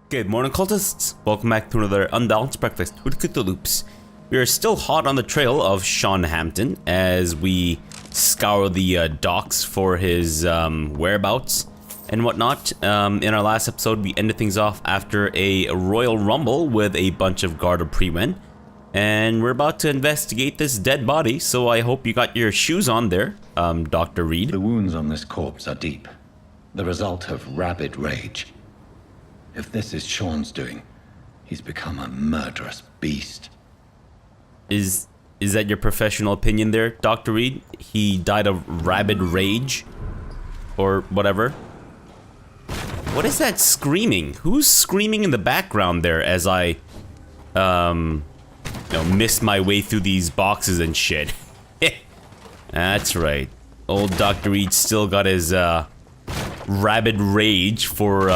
Good morning, cultists. Welcome back to another unbalanced breakfast with CthuLoops. We are still hot on the trail of Sean Hampton as we scour the docks for his whereabouts and whatnot. In our last episode, we ended things off after a royal rumble with a bunch of guarded pre-men. And we're about to investigate this dead body, so I hope you got your shoes on there, Dr. Reed. The wounds on this corpse are deep, the result of rabid rage. If this is Sean's doing, he's become a murderous beast. Is that your professional opinion there, Dr. Reed? He died of rabid rage? Or whatever? What is that screaming? Who's screaming in the background there as I, miss my way through these boxes and shit? That's right. Old Dr. Reed still got his, rabid rage for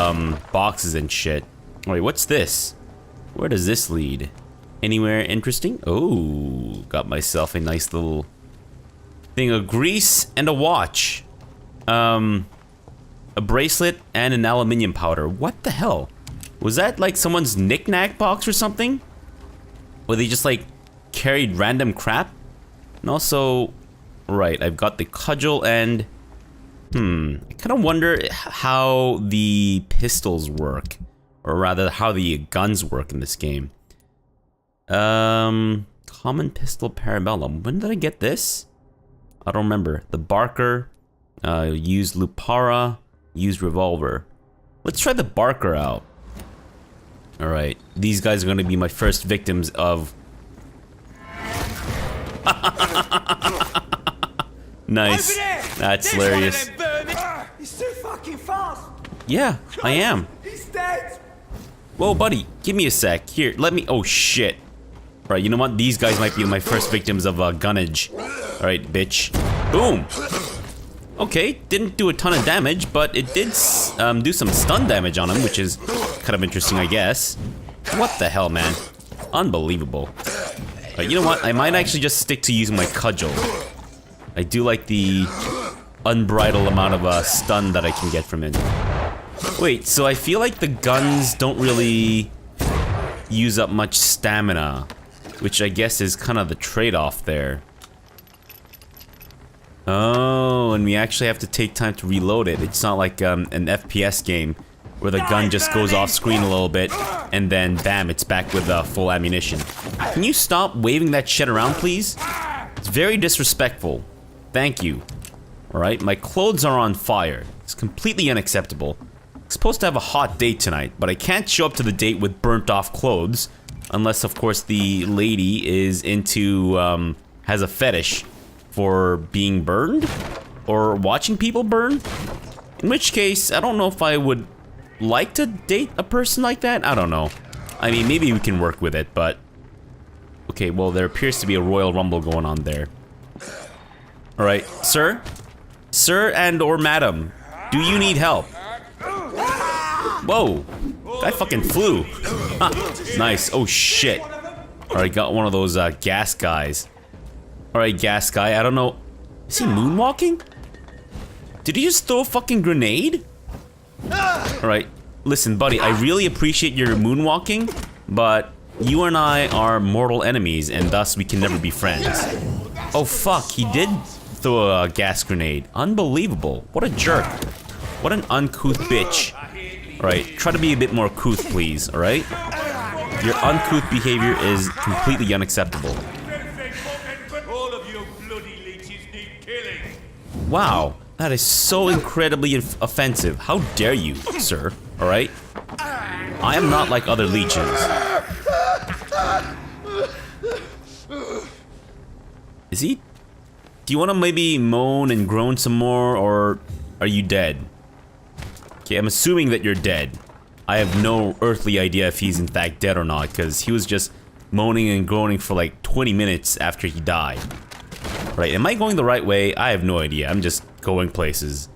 boxes and shit. Wait, what's this? Where does this lead? Anywhere interesting? Oh, got myself a nice little thing of grease and a watch. A bracelet and an aluminium powder. What the hell? Was that like someone's knick-knack box or something? Where they just like carried random crap? And also, right, I've got the cudgel and I kind of wonder how the pistols work, or rather how the guns work in this game. Common pistol parabellum. When did I get this? I don't remember. The Barker, used Lupara, used revolver. Let's try the Barker out. Alright, these guys are going to be my first victims of... Nice. That's hilarious. He's too fucking fast. Yeah, I am. He's dead. Whoa, buddy, give me a sec. Here, let me. Oh shit. Alright, you know what? These guys might be my first victims of gunnage. Alright, bitch. Boom. Okay, didn't do a ton of damage, but it did do some stun damage on him, which is kind of interesting, I guess. What the hell, man? Unbelievable. Alright, you know what? I might actually just stick to using my cudgel. I do like the unbridled amount of stun that I can get from it. Wait, so I feel like the guns don't really use up much stamina, which I guess is kind of the trade-off there. Oh, and we actually have to take time to reload it. It's not like an FPS game where the gun just goes off screen a little bit and then bam, it's back with full ammunition. Can you stop waving that shit around, please? It's very disrespectful. Thank you. Alright, my clothes are on fire. It's completely unacceptable. I'm supposed to have a hot date tonight, but I can't show up to the date with burnt off clothes. Unless, of course, the lady is into, has a fetish for being burned? Or watching people burn? In which case, I don't know if I would like to date a person like that. I don't know. I mean, maybe we can work with it, but... Okay, well, there appears to be a royal rumble going on there. Alright, sir? Sir and or madam, do you need help? Whoa, guy fucking flew. Nice, oh shit. Alright, got one of those gas guys. Alright, gas guy, I don't know. Is he moonwalking? Did he just throw a fucking grenade? Alright, listen buddy, I really appreciate your moonwalking, but you and I are mortal enemies and thus we can never be friends. Oh fuck, he did throw a gas grenade. Unbelievable. What a jerk. What an uncouth bitch. Alright, try to be a bit more couth, please, alright? Your uncouth behavior is completely unacceptable. Wow, that is so incredibly offensive. How dare you, sir, alright? I am not like other leeches. Is he? Do you want to maybe moan and groan some more, or are you dead? Okay, I'm assuming that you're dead. I have no earthly idea if he's in fact dead or not, because he was just moaning and groaning for like 20 minutes after he died. Right, am I going the right way? I have no idea, I'm just going places.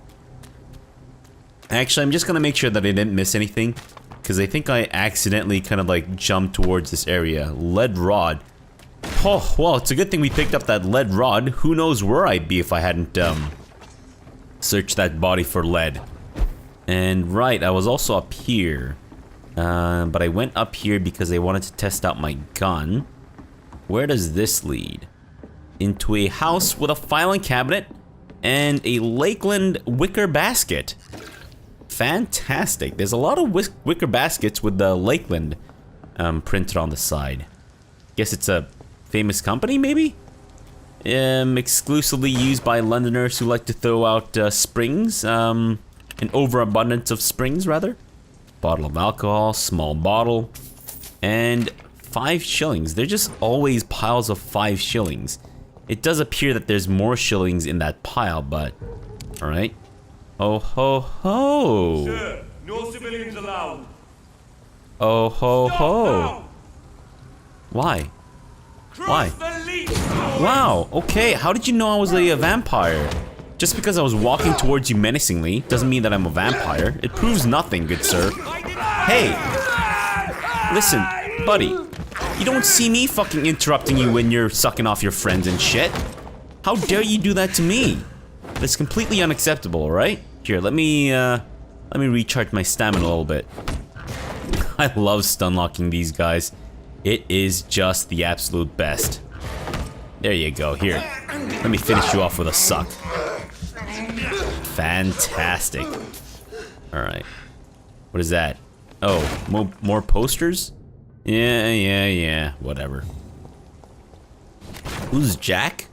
Actually, I'm just gonna make sure that I didn't miss anything, because I think I accidentally kind of like jumped towards this area. Lead rod. Oh, well, it's a good thing we picked up that lead rod. Who knows where I'd be if I hadn't, searched that body for lead. And right, I was also up here. But I went up here because I wanted to test out my gun. Where does this lead? Into a house with a filing cabinet and a Lakeland wicker basket. Fantastic. There's a lot of wicker baskets with the Lakeland printed on the side. Guess it's a famous company, maybe? Exclusively used by Londoners who like to throw out springs. An overabundance of springs, rather. Bottle of alcohol, small bottle, and 5 shillings. They're just always piles of 5 shillings. It does appear that there's more shillings in that pile, but... Alright. Oh ho ho! Sir, no civilians allowed. Oh ho Stop ho! now. Why? Cross Why? the leash. Wow, okay, how did you know I was a vampire? Just because I was walking towards you menacingly doesn't mean that I'm a vampire. It proves nothing, good sir. Hey! Listen, buddy. You don't see me fucking interrupting you when you're sucking off your friends and shit. How dare you do that to me? That's completely unacceptable, alright? Here, let me recharge my stamina a little bit. I love stunlocking these guys. It is just the absolute best. There you go, here. Let me finish you off with a suck. Fantastic. Alright. What is that? Oh, more posters? Yeah, whatever. Who's Jack?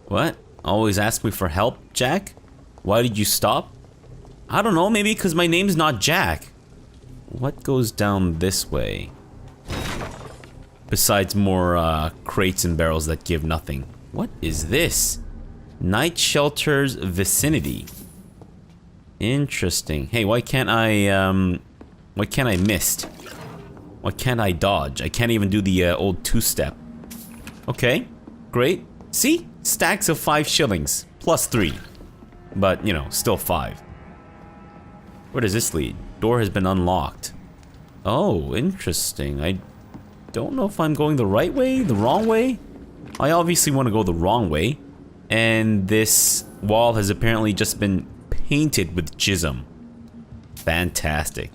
What? Always ask me for help, Jack? Why did you stop? I don't know, maybe because my name's not Jack. What goes down this way? Besides more crates and barrels that give nothing. What is this? Night Shelter's Vicinity. Interesting. Hey, why can't I mist? Why can't I dodge? I can't even do the old 2-step. Okay, great. See? Stacks of 5 shillings. Plus 3. But, you know, still 5. Where does this lead? Door has been unlocked. Oh, interesting. I don't know if I'm going the right way, the wrong way. I obviously want to go the wrong way. And this wall has apparently just been painted with jism. Fantastic.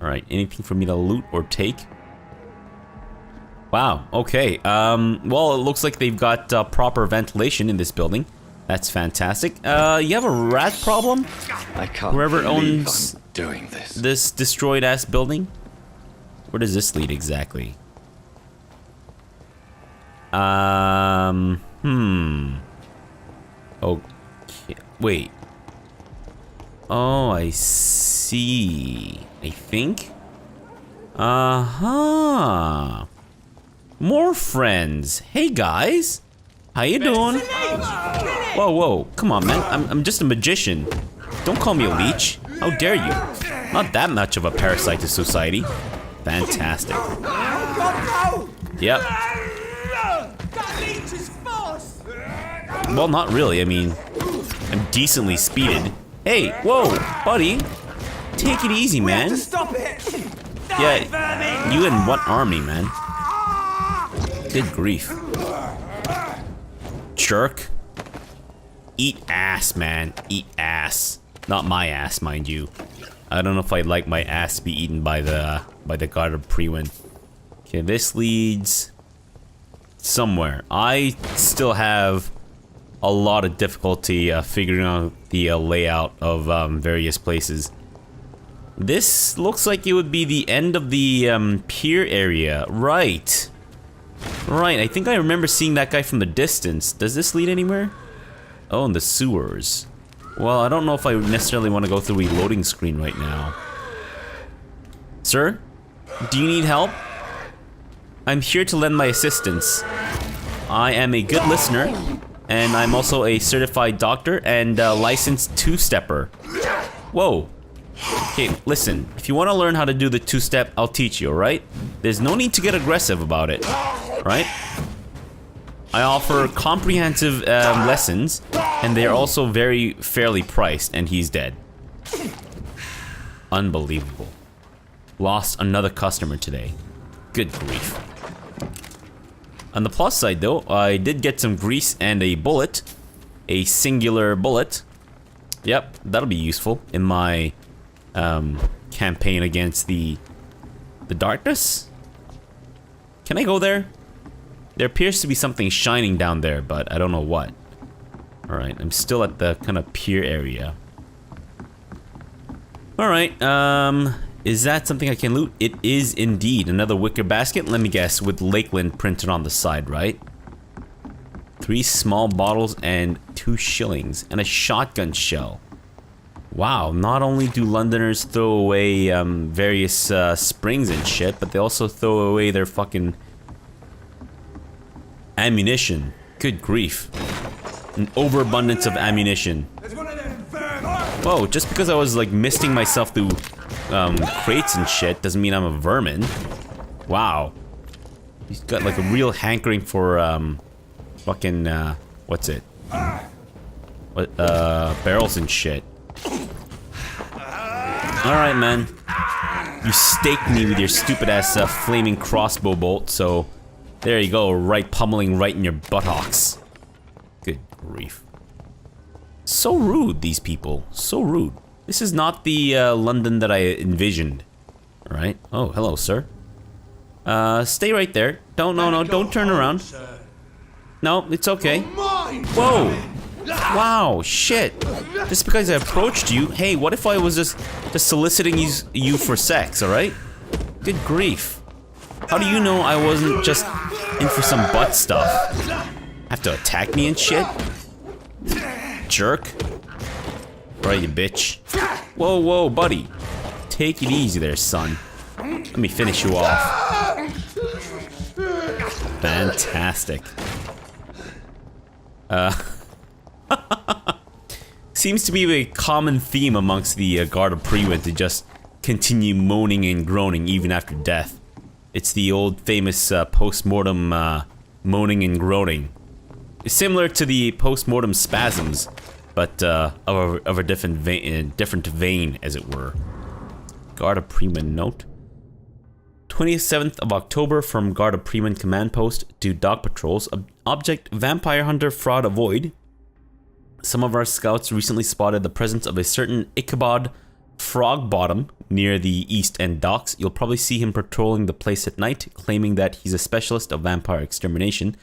Alright, anything for me to loot or take? Wow, okay. Well, it looks like they've got proper ventilation in this building. That's fantastic. You have a rat problem? I can't Whoever believe owns I'm doing this. This destroyed-ass building? Where does this lead exactly? Okay, wait. Oh, I see. I think? Uh-huh. More friends. Hey, guys. How you doing? Whoa, whoa. Come on, man. I'm just a magician. Don't call me a leech. How dare you? Not that much of a parasite to society. Fantastic. Yep. That leech is fast! Well, not really. I mean, I'm decently speeded. Hey, whoa, buddy. Take it easy, We have man. to stop it! Yeah, you in what army, man? Good grief. Jerk. Eat ass, man. Eat ass. Not my ass, mind you. I don't know if I'd like my ass to be eaten by the god of Priwen. Okay, this leads somewhere. I still have a lot of difficulty figuring out the layout of various places. This looks like it would be the end of the pier area. Right. Right, I think I remember seeing that guy from the distance. Does this lead anywhere? Oh, in the sewers. Well, I don't know if I necessarily want to go through a loading screen right now. Sir? Do you need help? I'm here to lend my assistance. I am a good listener, and I'm also a certified doctor and a licensed 2-stepper. Whoa. Okay, listen. If you want to learn how to do the 2-step, I'll teach you, alright? There's no need to get aggressive about it, right? I offer comprehensive lessons, and they're also very fairly priced, and he's dead. Unbelievable. Lost another customer today. Good grief. On the plus side, though, I did get some grease and a bullet. A singular bullet. Yep, that'll be useful in my campaign against the darkness. Can I go there? There appears to be something shining down there, but I don't know what. Alright, I'm still at the kind of pier area. Alright, is that something I can loot? It is indeed. Another wicker basket, let me guess, with Lakeland printed on the side, right? 3 small bottles and 2 shillings, and a shotgun shell. Wow, not only do Londoners throw away various springs and shit, but they also throw away their fucking ammunition. Good grief. An overabundance of ammunition. Whoa, just because I was like misting myself through crates and shit doesn't mean I'm a vermin. Wow. He's got like a real hankering for fucking what's it? What barrels and shit. Alright, man. You staked me with your stupid ass flaming crossbow bolt, so there you go, right pummeling right in your buttocks. Good grief. So rude, these people. So rude. This is not the London that I envisioned. Alright. Oh, hello, sir. Stay right there. Don't turn around. No, it's okay. Whoa! Wow, shit. Just because I approached you, hey, what if I was just soliciting you for sex, alright? Good grief. How do you know I wasn't just in for some butt stuff? Have to attack me and shit? Jerk. Right, you bitch. Whoa, whoa, buddy. Take it easy there, son. Let me finish you off. Fantastic. Seems to be a common theme amongst the Guard of Prima to just continue moaning and groaning even after death. It's the old famous post-mortem moaning and groaning. It's similar to the post-mortem spasms, but of a different vein, as it were. Guard of Prima note. 27th of October from Guard of Prima command post to dog patrols. Object Vampire Hunter Fraud Avoid. Some of our scouts recently spotted the presence of a certain Ichabod Frogbottom near the East End docks. You'll probably see him patrolling the place at night, claiming that he's a specialist of vampire extermination.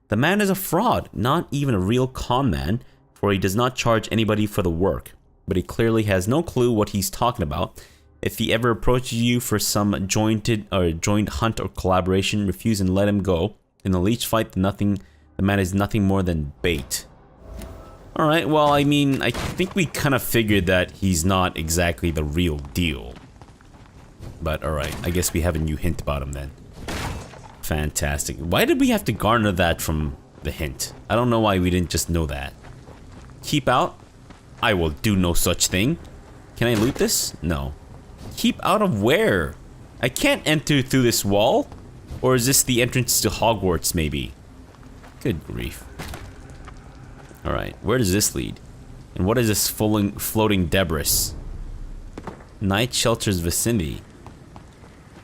The man is a fraud, not even a real con man, for he does not charge anybody for the work. But he clearly has no clue what he's talking about. If he ever approaches you for some joint hunt or collaboration, refuse and let him go. In a leech fight, the man is nothing more than bait. Alright, well, I mean, I think we kind of figured that he's not exactly the real deal. But alright, I guess we have a new hint about him then. Fantastic. Why did we have to garner that from the hint? I don't know why we didn't just know that. Keep out? I will do no such thing. Can I loot this? No. Keep out of where? I can't enter through this wall? Or is this the entrance to Hogwarts, maybe? Good grief. Alright, where does this lead? And what is this floating debris? Night Shelter's vicinity.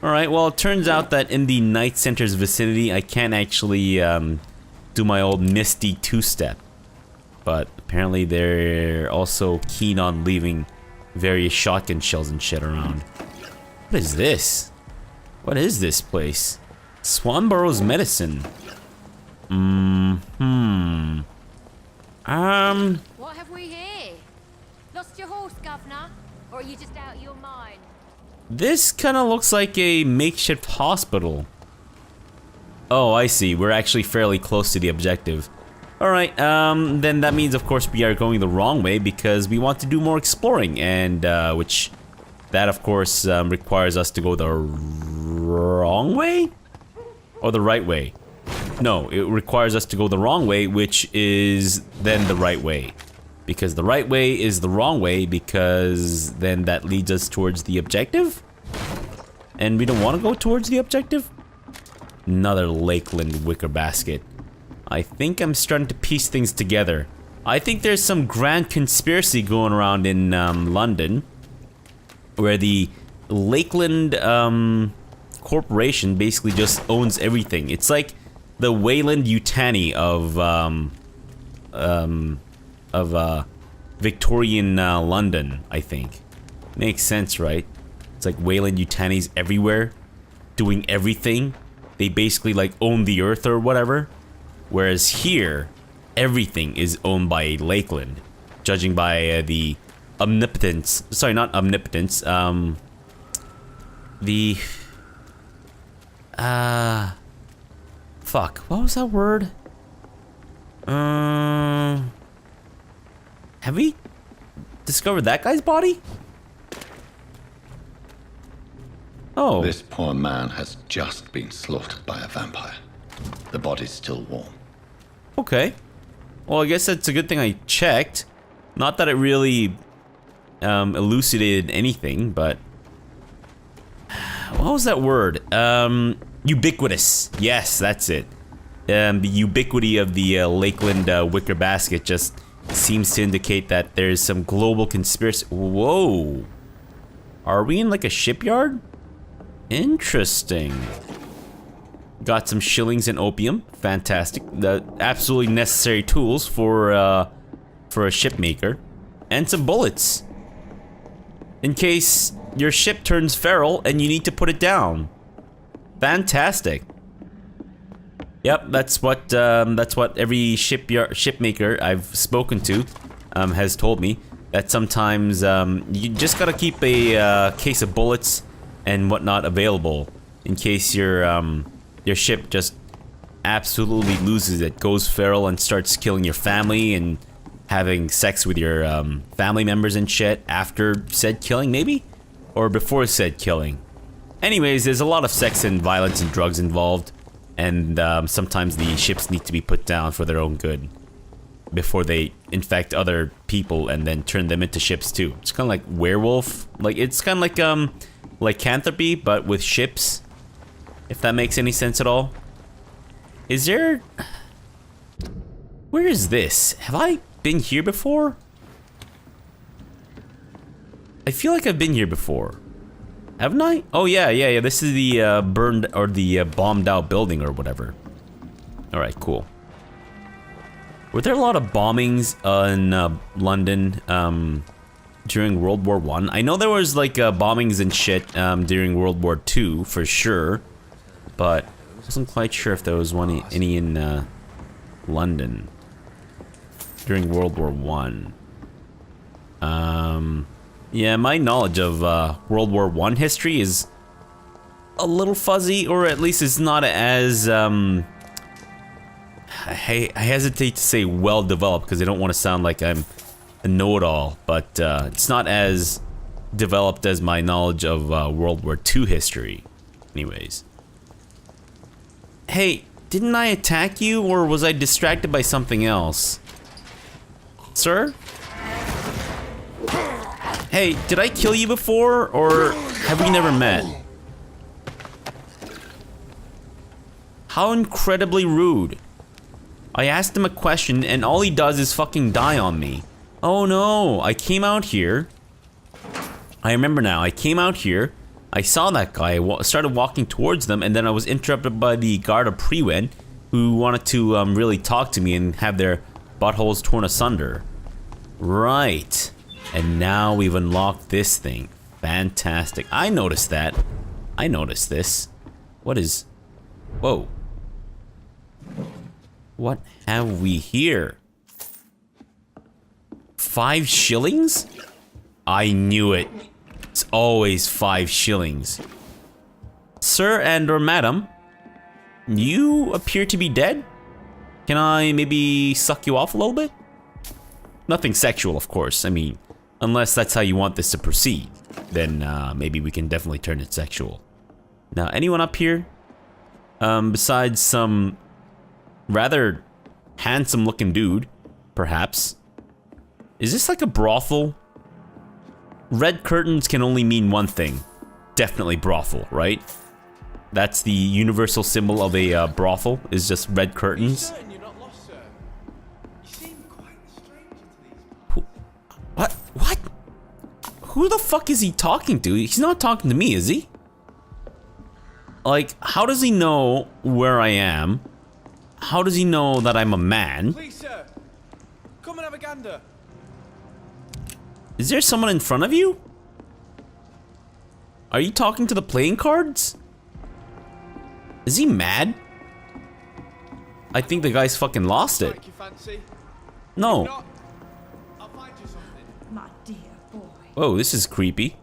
Alright, well, it turns out that in the Night Center's vicinity, I can't actually do my old Misty two-step. But apparently they're also keen on leaving various shotgun shells and shit around. What is this? What is this place? Swanborough's medicine. What have we here? Lost your horse, governor? Or are you just out of your mind? This kind of looks like a makeshift hospital. Oh, I see. We're actually fairly close to the objective. Alright, then that means, of course, we are going the wrong way because we want to do more exploring, and, which, that, of course, requires us to go the wrong way? Or the right way? No, it requires us to go the wrong way, which is then the right way. Because the right way is the wrong way, because then that leads us towards the objective? And we don't want to go towards the objective? Another Lakeland wicker basket. I think I'm starting to piece things together. I think there's some grand conspiracy going around in London, where the Lakeland Corporation basically just owns everything. It's like the Wayland Yutani of Victorian London, I think. Makes sense, right? It's like Weyland-Yutanis everywhere, doing everything. They basically like own the earth or whatever. Whereas here, everything is owned by Lakeland, judging by the omnipotence. Sorry, not omnipotence. Fuck. What was that word? Have we discovered that guy's body? Oh. This poor man has just been slaughtered by a vampire. The body's still warm. Okay. Well, I guess that's a good thing I checked. Not that it really elucidated anything, but what was that word? Ubiquitous. Yes, that's it. The ubiquity of the Lakeland wicker basket just seems to indicate that there's some global conspiracy. Whoa. Are we in like a shipyard? Interesting. Got some shillings and opium. Fantastic. The absolutely necessary tools for a ship maker. And some bullets. In case your ship turns feral and you need to put it down. Fantastic. Yep, that's what every ship maker I've spoken to has told me. That sometimes you just gotta keep a case of bullets and whatnot available in case your ship just absolutely loses it, goes feral and starts killing your family and having sex with your family members and shit after said killing, maybe? Or before said killing. Anyways, there's a lot of sex and violence and drugs involved, and sometimes the ships need to be put down for their own good before they infect other people and then turn them into ships too. It's kind of like werewolf, like it's kind of like lycanthropy, but with ships, if that makes any sense at all. Is there... Where is this? Have I been here before? I feel like I've been here before. Haven't I? Oh yeah. This is the burned or the bombed out building or whatever. All right, cool. Were there a lot of bombings in London during World War I? I know there was like bombings and shit during World War II for sure, but I wasn't quite sure if there was any in London during World War I. Yeah, my knowledge of World War I history is a little fuzzy, or at least it's not as, I hesitate to say well-developed because I don't want to sound like I'm a know-it-all, but it's not as developed as my knowledge of World War II history. Anyways. Hey, didn't I attack you, or was I distracted by something else? Sir? Hey, did I kill you before, or have we never met? How incredibly rude. I asked him a question, and all he does is fucking die on me. Oh no, I came out here. I remember now, I came out here, I saw that guy, I started walking towards them, and then I was interrupted by the guard of Prewen, who wanted to really talk to me and have their buttholes torn asunder. Right. And now we've unlocked this thing. Fantastic. I noticed that. I noticed this. What is... Whoa. What have we here? 5 shillings? I knew it. It's always 5 shillings. Sir and or madam, you appear to be dead. Can I maybe suck you off a little bit? Nothing sexual, of course. I mean... Unless that's how you want this to proceed, then maybe we can definitely turn it sexual. Now, anyone up here? Besides some rather handsome looking dude, perhaps. Is this like a brothel? Red curtains can only mean one thing. Definitely brothel, right? That's the universal symbol of a brothel, is just red curtains. What? Who the fuck is he talking to? He's not talking to me, is he? Like, how does he know where I am? How does he know that I'm a man? Please, sir. Come and have a gander. Is there someone in front of you? Are you talking to the playing cards? Is he mad? I think the guy's fucking lost it. Strike your fancy? No. Not, I'll find you something. My dear boy. Whoa, this is creepy.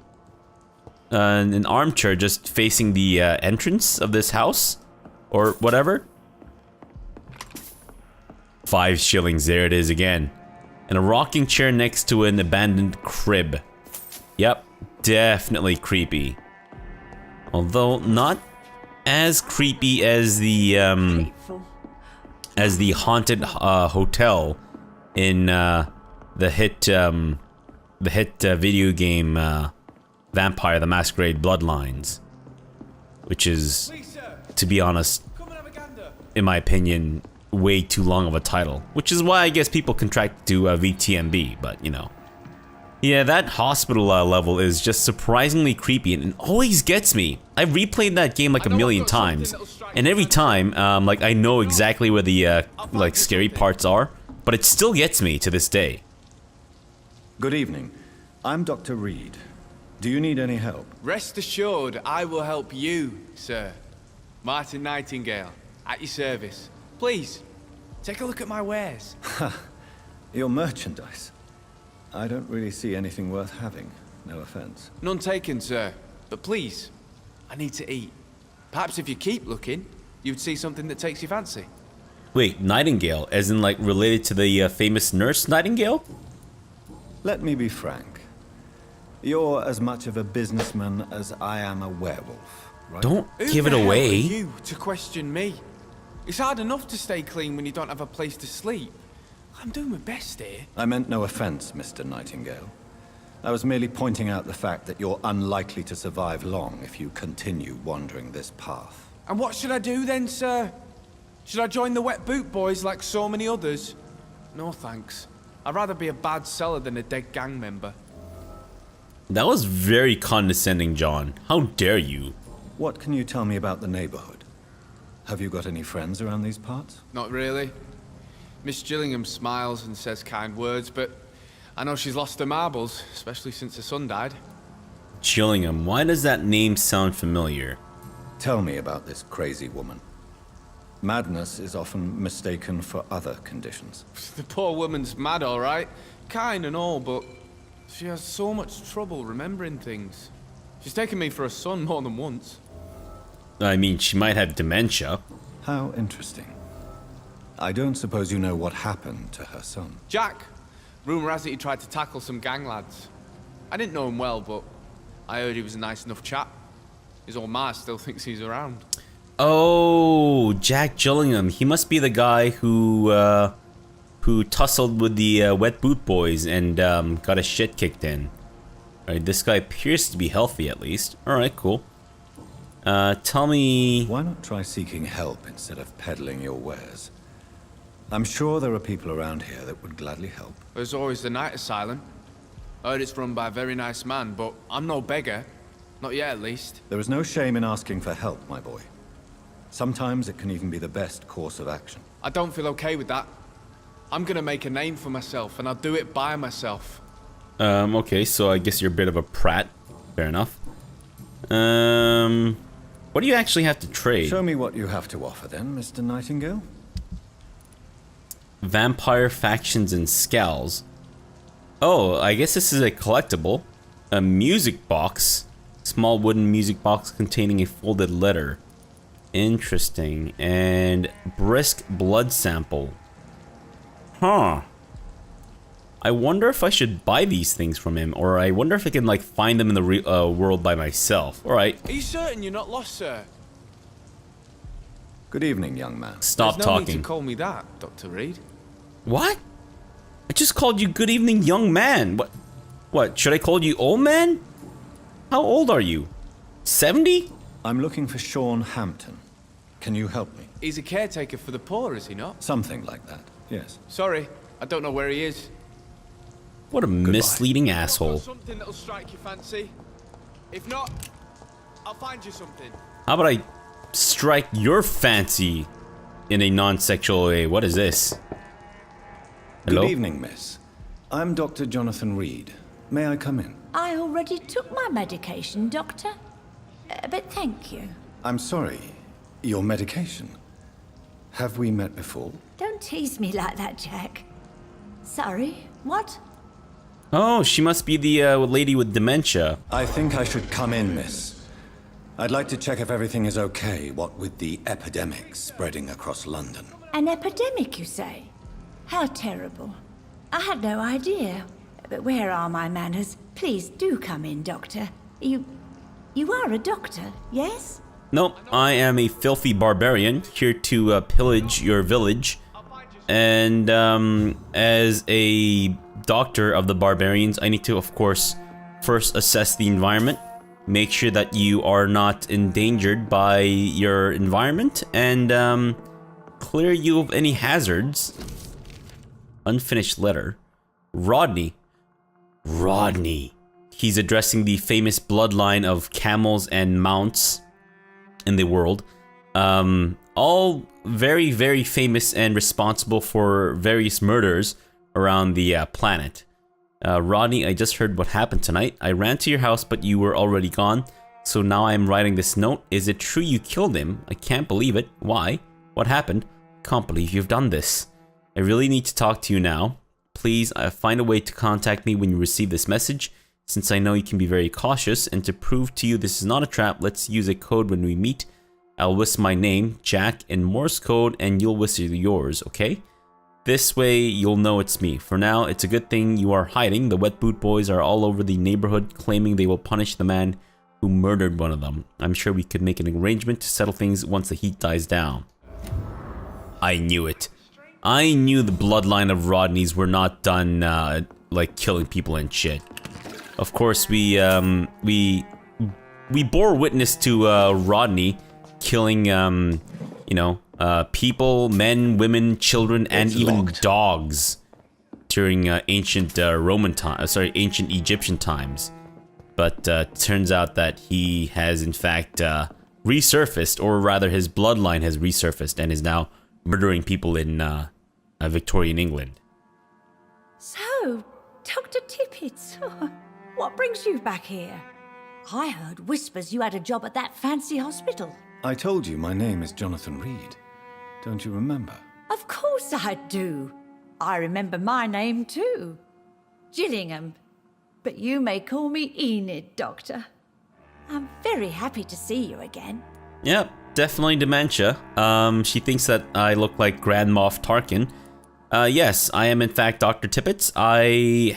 An armchair just facing the entrance of this house? Or whatever? 5 shillings, there it is again. And a rocking chair next to an abandoned crib. Yep, definitely creepy. Although not as creepy as the Hateful. haunted hotel in the hit video game Vampyr: The Masquerade Bloodlines, which is, Please, sir, to be honest, come and have a gander. in my opinion, way too long of a title. Which is why I guess people contract to VTMB, but you know. Yeah, that hospital level is just surprisingly creepy and it always gets me. I've replayed that game like a million times, and every time, like I know exactly where the like scary parts are, but it still gets me to this day. Good evening. I'm Dr. Reed. Do you need any help? Rest assured, I will help you, sir. Martin Nightingale, at your service. Please, take a look at my wares. Your merchandise. I don't really see anything worth having. No offense. None taken, sir. But please, I need to eat. Perhaps if you keep looking, you'd see something that takes your fancy. Wait, Nightingale, as in like related to the famous nurse Nightingale? Let me be frank. You're as much of a businessman as I am a werewolf, right? Don't Who give it the hell away. are you to question me? It's hard enough to stay clean when you don't have a place to sleep. I'm doing my best here. I meant no offense, Mr. Nightingale. I was merely pointing out the fact that you're unlikely to survive long if you continue wandering this path. And what should I do then, sir? Should I join the wet boot boys like so many others? No thanks. I'd rather be a bad seller than a dead gang member. That was very condescending, John. How dare you? What can you tell me about the neighborhood? Have you got any friends around these parts? Not really. Miss Gillingham smiles and says kind words, but I know she's lost her marbles, especially since her son died. Gillingham, why does that name sound familiar? Tell me about this crazy woman. Madness is often mistaken for other conditions. The poor woman's mad, all right. Kind and all, but she has so much trouble remembering things. She's taken me for a son more than once. I mean, she might have dementia. How interesting. I don't suppose you know what happened to her son. Jack! Rumour has it he tried to tackle some gang lads. I didn't know him well, but I heard he was a nice enough chap. His old ma still thinks he's around. Oh, Jack Gillingham. He must be the guy who tussled with the wet boot boys and got his shit kicked in. Alright, this guy appears to be healthy at least. Alright, cool. Tell me... Why not try seeking help instead of peddling your wares? I'm sure there are people around here that would gladly help. There's always the night asylum. I heard it's run by a very nice man, but I'm no beggar. Not yet, at least. There is no shame in asking for help, my boy. Sometimes it can even be the best course of action. I don't feel okay with that. I'm gonna make a name for myself, and I'll do it by myself. Okay, so I guess you're a bit of a prat. Fair enough. What do you actually have to trade? Show me what you have to offer then, Mr. Nightingale. Vampire factions and scowls. Oh, I guess this is a collectible. A music box. Small wooden music box containing a folded letter. Interesting. And brisk blood sample. Huh. I wonder if I should buy these things from him, or I wonder if I can like find them in the world by myself. Alright. Are you certain you're not lost, sir? Good evening, young man. Stop There's no need talking. to call me that, Dr. Reed. What? I just called you good evening, young man. What? Should I call you old man? How old are you? 70? I'm looking for Sean Hampton. Can you help me? He's a caretaker for the poor, is he not? Something like that, yes. Sorry, I don't know where he is. What a misleading asshole. Something that'll strike your fancy. If not, I'll find you something. How about I strike your fancy in a non-sexual way? What is this? Hello? Good evening, miss. I'm Dr. Jonathan Reed. May I come in? I already took my medication, Doctor. But thank you. I'm sorry. Your medication. Have we met before? Don't tease me like that, Jack. Sorry, what? Oh, she must be the lady with dementia. I think I should come in, miss. I'd like to check if everything is okay, what with the epidemic spreading across London. An epidemic, you say? How terrible. I had no idea. But where are my manners? Please do come in, Doctor. You are a doctor, yes? Nope, I am a filthy barbarian here to pillage your village. And as a doctor of the barbarians, I need to, of course, first assess the environment, make sure that you are not endangered by your environment, and clear you of any hazards. Unfinished letter. Rodney. He's addressing the famous bloodline of camels and mounts in the world. All very, very famous and responsible for various murders around the planet. Rodney, I just heard what happened tonight. I ran to your house, but you were already gone. So now I'm writing this note. Is it true you killed him? I can't believe it. Why? What happened? Can't believe you've done this. I really need to talk to you now. Please find a way to contact me when you receive this message, since I know you can be very cautious, and to prove to you this is not a trap, let's use a code when we meet. I'll whistle my name, Jack, in Morse code, and you'll whistle yours, okay? This way, you'll know it's me. For now, it's a good thing you are hiding. The Wet Boot Boys are all over the neighborhood claiming they will punish the man who murdered one of them. I'm sure we could make an arrangement to settle things once the heat dies down. I knew it. I knew the bloodline of Rodneys were not done, like, killing people and shit. Of course, we bore witness to, Rodney killing, people, men, women, children, and even dogs during, ancient ancient Egyptian times. But, turns out that he has, in fact, resurfaced, or rather his bloodline has resurfaced and is now murdering people in, Victorian England. So, Dr. Tippets, what brings you back here? I heard whispers you had a job at that fancy hospital. I told you my name is Jonathan Reed. Don't you remember? Of course I do. I remember my name too. Gillingham. But you may call me Enid, Doctor. I'm very happy to see you again. Yep, definitely dementia. She thinks that I look like Grand Moff Tarkin. Yes, I am in fact Dr. Tippets. I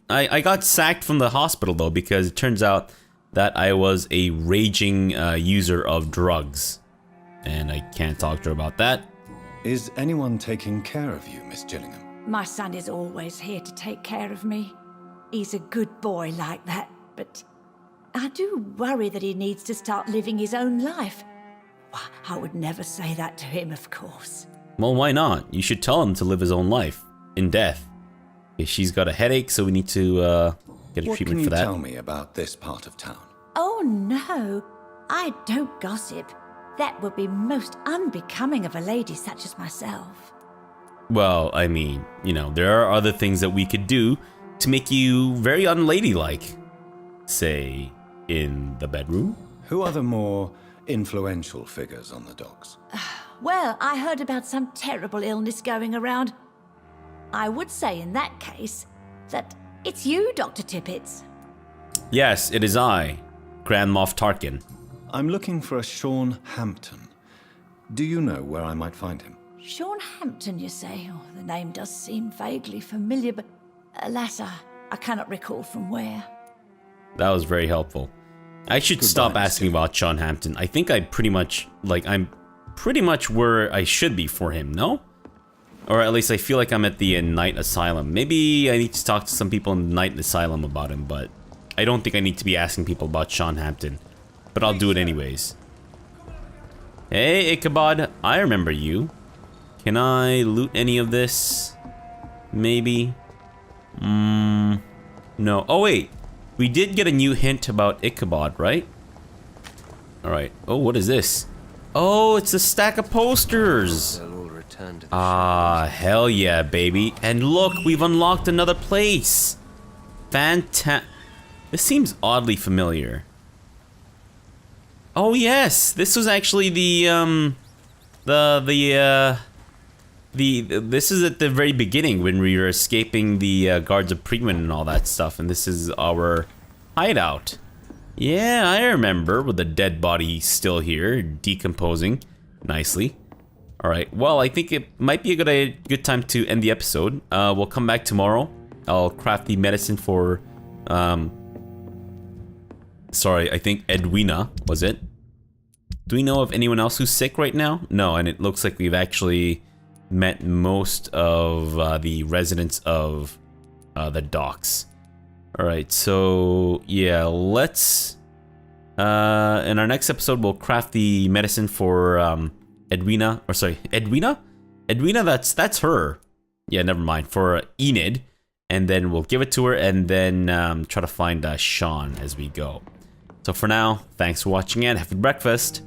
got sacked from the hospital though, because it turns out that I was a raging user of drugs. And I can't talk to her about that. Is anyone taking care of you, Miss Gillingham? My son is always here to take care of me. He's a good boy like that, but I do worry that he needs to start living his own life. I would never say that to him, of course. Well, why not? You should tell him to live his own life in death. Okay, she's got a headache, so we need to get a treatment for that. What can you tell me about this part of town? Oh no, I don't gossip. That would be most unbecoming of a lady such as myself. Well, I mean, there are other things that we could do to make you very unladylike. Say, in the bedroom? Who are the more influential figures on the docks? Well, I heard about some terrible illness going around. I would say in that case that it's you, Dr. Tippets. Yes, it is I, Grand Moff Tarkin. I'm looking for a Sean Hampton. Do you know where I might find him? Sean Hampton, you say? Oh, the name does seem vaguely familiar, but alas, I cannot recall from where. That was very helpful. I should stop asking about Sean Hampton. I think I'm pretty much where I should be for him, no? Or at least I feel like I'm at the Night Asylum. Maybe I need to talk to some people in the Night Asylum about him, but I don't think I need to be asking people about Sean Hampton. But I'll do it anyways. Hey, Ichabod, I remember you. Can I loot any of this? Maybe? No. Oh, wait. We did get a new hint about Ichabod, right? Alright. Oh, what is this? Oh, it's a stack of posters! Ah, hell yeah, baby. And look, we've unlocked another place! This seems oddly familiar. Oh yes, this was actually this is at the very beginning when we were escaping the guards of Priegman and all that stuff, and this is our hideout. Yeah, I remember, with the dead body still here, decomposing nicely. All right, well, I think it might be a good time to end the episode. We'll come back tomorrow. I'll craft the medicine for, sorry, I think Edwina, was it? Do we know of anyone else who's sick right now? No, and it looks like we've actually met most of the residents of the docks. All right, so yeah, let's in our next episode we'll craft the medicine for Edwina, or sorry, Edwina, that's her. Yeah, never mind, for Enid, and then we'll give it to her, and then try to find Sean as we go. So for now, thanks for watching and have a good breakfast.